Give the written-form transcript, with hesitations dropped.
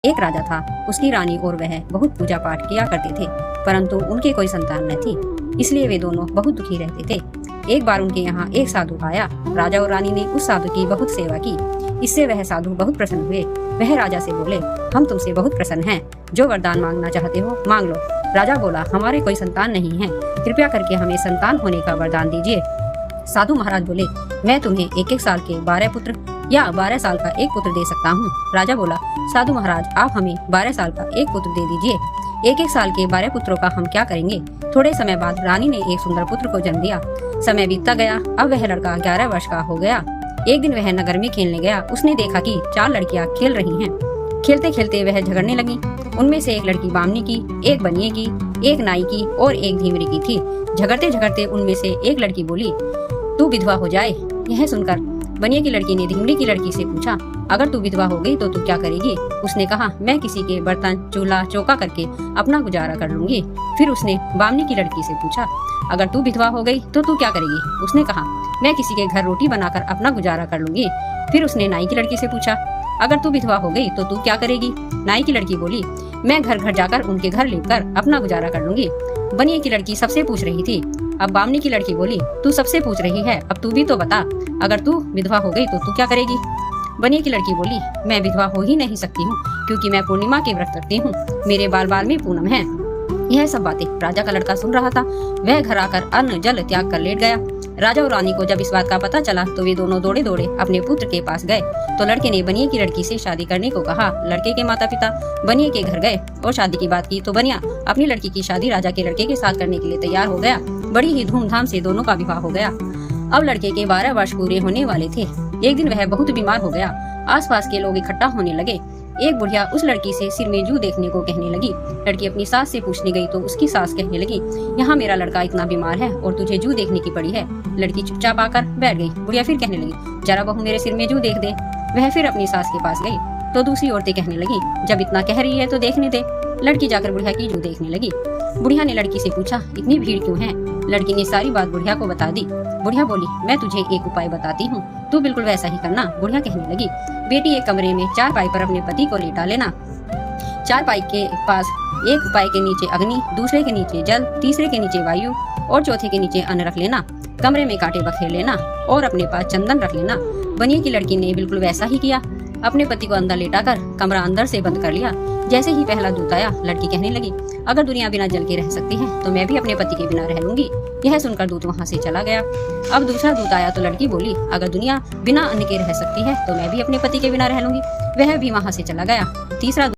एक राजा था, उसकी रानी और वह बहुत पूजा पाठ किया करते थे, परंतु उनके कोई संतान न थी, इसलिए वे दोनों बहुत दुखी रहते थे। एक बार उनके यहाँ एक साधु आया। राजा और रानी ने उस साधु की बहुत सेवा की, इससे वह साधु बहुत प्रसन्न हुए। वह राजा से बोले, हम तुमसे बहुत प्रसन्न हैं, जो वरदान मांगना चाहते हो मांग लो। राजा बोला, हमारे कोई संतान नहीं है, कृपया करके हमें संतान होने का वरदान दीजिए। साधु महाराज बोले, मैं तुम्हें 1-1 साल के 12 पुत्र या 12 साल का एक पुत्र दे सकता हूँ। राजा बोला, साधु महाराज आप हमें 12 साल का एक पुत्र दे दीजिए। 1-1 साल के 12 पुत्रों का हम क्या करेंगे। थोड़े समय बाद रानी ने एक सुंदर पुत्र को जन्म दिया। समय बीतता गया, अब वह लड़का 11 वर्ष का हो गया। एक दिन वह नगर में खेलने गया। उसने देखा कि 4 लड़कियां खेल रही हैं। खेलते खेलते वह झगड़ने लगी। उनमें से एक लड़की बामनी की, एक बनिए की, एक नाई की और एक धीमरी की थी। झगड़ते झगड़ते उनमें से एक लड़की बोली, तू विधवा हो जाए। यह सुनकर बनिए की लड़की ने धीमरी की लड़की से पूछा, अगर तू विधवा हो गई तो तू क्या करेगी। उसने कहा, मैं किसी के बर्तन चूल्हा चौका करके अपना गुजारा कर लूंगी। फिर उसने बामनी की लड़की से पूछा, अगर तू विधवा हो गई तो तू क्या करेगी। उसने कहा, मैं किसी के घर रोटी बनाकर अपना गुजारा कर लूंगी। फिर उसने नाई की लड़की से पूछा, अगर तू विधवा हो गई तो तू क्या करेगी। नाई की लड़की बोली, मैं घर घर जाकर उनके घर लेकर अपना गुजारा कर लूंगी। बनिए की लड़की सबसे पूछ रही थी। अब बामनी की लड़की बोली, तू सबसे पूछ रही है, अब तू भी तो बता, अगर तू विधवा हो गई तो तू क्या करेगी। बनिए की लड़की बोली, मैं विधवा हो ही नहीं सकती हूँ, क्योंकि मैं पूर्णिमा के व्रत रखती हूँ, मेरे बाल बाल में पूनम है। यह सब बातें राजा का लड़का सुन रहा था। वह घर आकर अन्न जल त्याग कर लेट गया। राजा और रानी को जब इस बात का पता चला तो वे दोनों दौड़े दौड़े अपने पुत्र के पास गए। तो लड़के ने बनिए की लड़की से शादी करने को कहा। लड़के के माता पिता बनिए के घर गए और शादी की बात की तो बनिया अपनी लड़की की शादी राजा के लड़के के साथ करने के लिए तैयार हो गया। बड़ी ही धूमधाम से दोनों का विवाह हो गया। अब लड़के के 12 वर्ष पूरे होने वाले थे। एक दिन वह बहुत बीमार हो गया। आसपास के लोग इकट्ठा होने लगे। एक बुढ़िया उस लड़की से सिर में जू देखने को कहने लगी। लड़की अपनी सास से पूछने गई तो उसकी सास कहने लगी, यहाँ मेरा लड़का इतना बीमार है और तुझे जू देखने की पड़ी है। लड़की चुपचाप आकर बैठ गई। बुढ़िया फिर कहने लगी, जरा बहू मेरे सिर में जू देख दे। वह फिर अपनी सास के पास गई तो दूसरी औरतें कहने लगी, जब इतना कह रही है तो देखने दे। लड़की जाकर बुढ़िया की जू देखने लगी। बुढ़िया ने लड़की से पूछा, इतनी भीड़ क्यों है। लड़की ने सारी बात बुढ़िया को बता दी। बुढ़िया बोली, मैं तुझे एक उपाय बताती हूँ, तू बिल्कुल वैसा ही करना। बुढ़िया कहने लगी, बेटी एक कमरे में 4 पाई पर अपने पति को लेटा लेना। 4 पाई के पास एक पाई के नीचे अग्नि, दूसरे के नीचे जल, तीसरे के नीचे वायु और चौथे के नीचे अन्न रख लेना। कमरे में कांटे बखेर लेना और अपने पास चंदन रख लेना। बनिए की लड़की ने बिल्कुल वैसा ही किया। अपने पति को अंदर लेटाकर कमरा अंदर से बंद कर लिया। जैसे ही पहला दूत आया, लड़की कहने लगी, अगर दुनिया बिना जल के रह सकती है तो मैं भी अपने पति के बिना रह लूंगी। यह सुनकर दूत वहाँ से चला गया। अब दूसरा दूत आया तो लड़की बोली, अगर दुनिया बिना अन्न के रह सकती है तो मैं भी अपने पति के बिना रह लूंगी। वह भी वहाँ से चला गया। तीसरा